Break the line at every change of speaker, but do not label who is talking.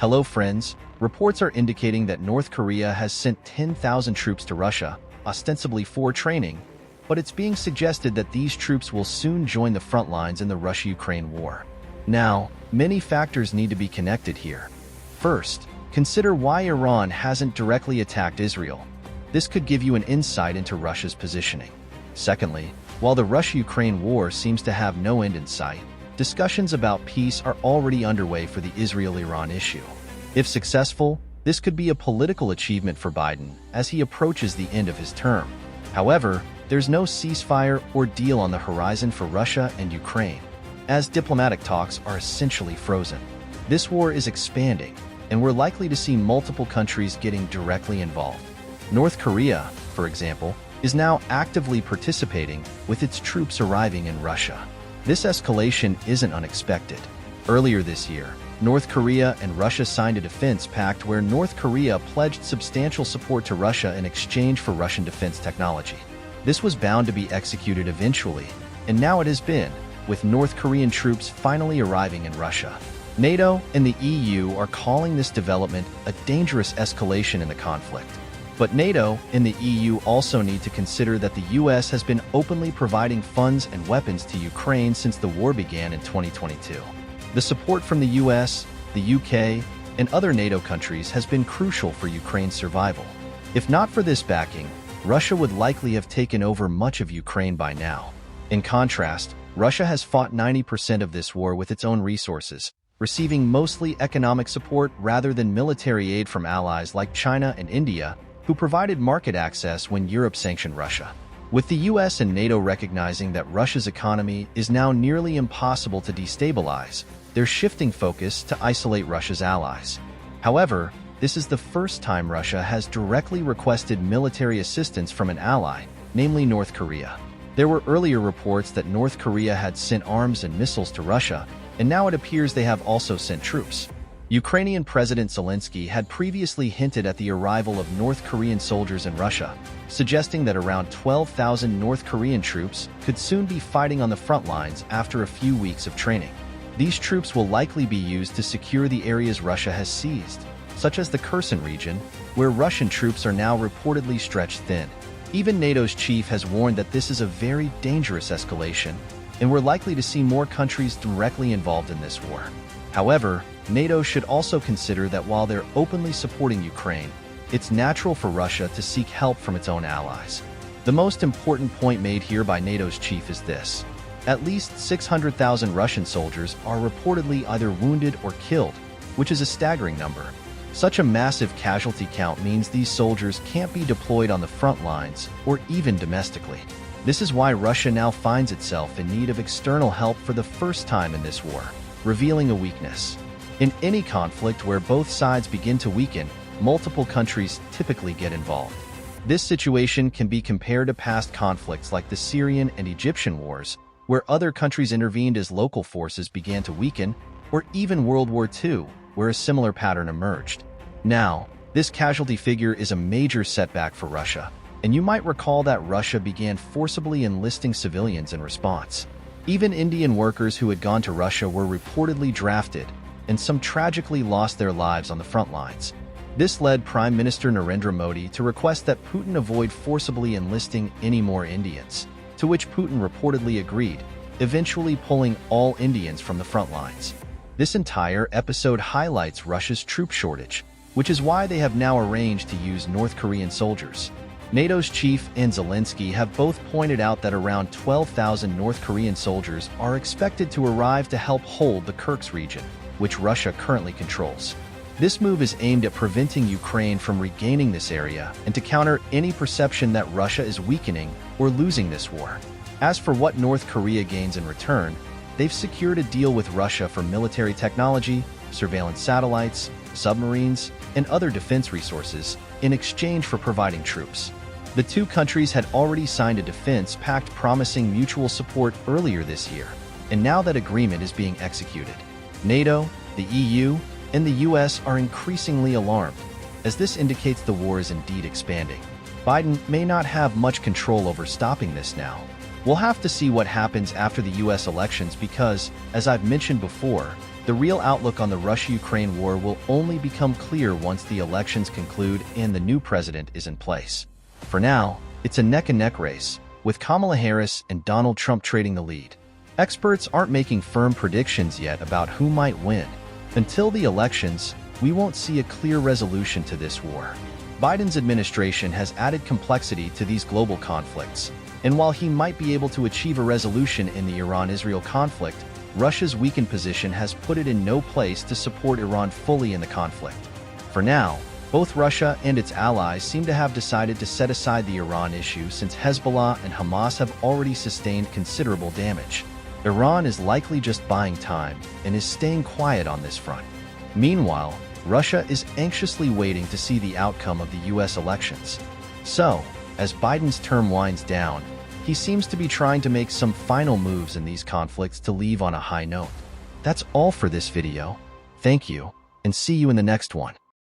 Hello friends, reports are indicating that North Korea has sent 10,000 troops to Russia, ostensibly for training, but it's being suggested that these troops will soon join the front lines in the Russia-Ukraine war. Now, many factors need to be connected here. First, consider why Iran hasn't directly attacked Israel. This could give you an insight into Russia's positioning. Secondly, while the Russia-Ukraine war seems to have no end in sight, discussions about peace are already underway for the Israel-Iran issue. If successful, this could be a political achievement for Biden as he approaches the end of his term. However, there's no ceasefire or deal on the horizon for Russia and Ukraine, as diplomatic talks are essentially frozen. This war is expanding, and we're likely to see multiple countries getting directly involved. North Korea, for example, is now actively participating with its troops arriving in Russia. This escalation isn't unexpected. Earlier this year, North Korea and Russia signed a defense pact where North Korea pledged substantial support to Russia in exchange for Russian defense technology. This was bound to be executed eventually, and now it has been, with North Korean troops finally arriving in Russia. NATO and the EU are calling this development a dangerous escalation in the conflict. But NATO and the EU also need to consider that the US has been openly providing funds and weapons to Ukraine since the war began in 2022. The support from the US, the UK, and other NATO countries has been crucial for Ukraine's survival. If not for this backing, Russia would likely have taken over much of Ukraine by now. In contrast, Russia has fought 90% of this war with its own resources, receiving mostly economic support rather than military aid from allies like China and India, who provided market access when Europe sanctioned Russia. With the US and NATO recognizing that Russia's economy is now nearly impossible to destabilize, they're shifting focus to isolate Russia's allies. However, this is the first time Russia has directly requested military assistance from an ally, namely North Korea. There were earlier reports that North Korea had sent arms and missiles to Russia, and now it appears they have also sent troops. Ukrainian President Zelensky had previously hinted at the arrival of North Korean soldiers in Russia, suggesting that around 12,000 North Korean troops could soon be fighting on the front lines after a few weeks of training. These troops will likely be used to secure the areas Russia has seized, such as the Kherson region, where Russian troops are now reportedly stretched thin. Even NATO's chief has warned that this is a very dangerous escalation, and we're likely to see more countries directly involved in this war. However, NATO should also consider that while they're openly supporting Ukraine, it's natural for Russia to seek help from its own allies. The most important point made here by NATO's chief is this: at least 600,000 Russian soldiers are reportedly either wounded or killed, which is a staggering number. Such a massive casualty count means these soldiers can't be deployed on the front lines or even domestically. This is why Russia now finds itself in need of external help for the first time in this war, revealing a weakness. In any conflict where both sides begin to weaken, multiple countries typically get involved. This situation can be compared to past conflicts like the Syrian and Egyptian wars, where other countries intervened as local forces began to weaken, or even World War II, where a similar pattern emerged. Now, this casualty figure is a major setback for Russia, and you might recall that Russia began forcibly enlisting civilians in response. Even Indian workers who had gone to Russia were reportedly drafted, and some tragically lost their lives on the front lines. This led Prime Minister Narendra Modi to request that Putin avoid forcibly enlisting any more Indians, to which Putin reportedly agreed, eventually pulling all Indians from the front lines. This entire episode highlights Russia's troop shortage, which is why they have now arranged to use North Korean soldiers. NATO's chief and Zelensky have both pointed out that around 12,000 North Korean soldiers are expected to arrive to help hold the Kherson region, which Russia currently controls. This move is aimed at preventing Ukraine from regaining this area and to counter any perception that Russia is weakening or losing this war. As for what North Korea gains in return, they've secured a deal with Russia for military technology, surveillance satellites, submarines, and other defense resources in exchange for providing troops. The two countries had already signed a defense pact promising mutual support earlier this year, and now that agreement is being executed. NATO, the EU, and the US are increasingly alarmed, as this indicates the war is indeed expanding. Biden may not have much control over stopping this now. We'll have to see what happens after the US elections because, as I've mentioned before, The real outlook on the Russia-Ukraine war will only become clear once the elections conclude and the new president is in place. For now, it's a neck-and-neck race, with Kamala Harris and Donald Trump trading the lead. Experts aren't making firm predictions yet about who might win. Until the elections, we won't see a clear resolution to this war. Biden's administration has added complexity to these global conflicts, and while he might be able to achieve a resolution in the Iran-Israel conflict, Russia's weakened position has put it in no place to support Iran fully in the conflict. For now, both Russia and its allies seem to have decided to set aside the Iran issue since Hezbollah and Hamas have already sustained considerable damage. Iran is likely just buying time and is staying quiet on this front. Meanwhile, Russia is anxiously waiting to see the outcome of the US elections. So, as Biden's term winds down, he seems to be trying to make some final moves in these conflicts to leave on a high note. That's all for this video. Thank you, and see you in the next one.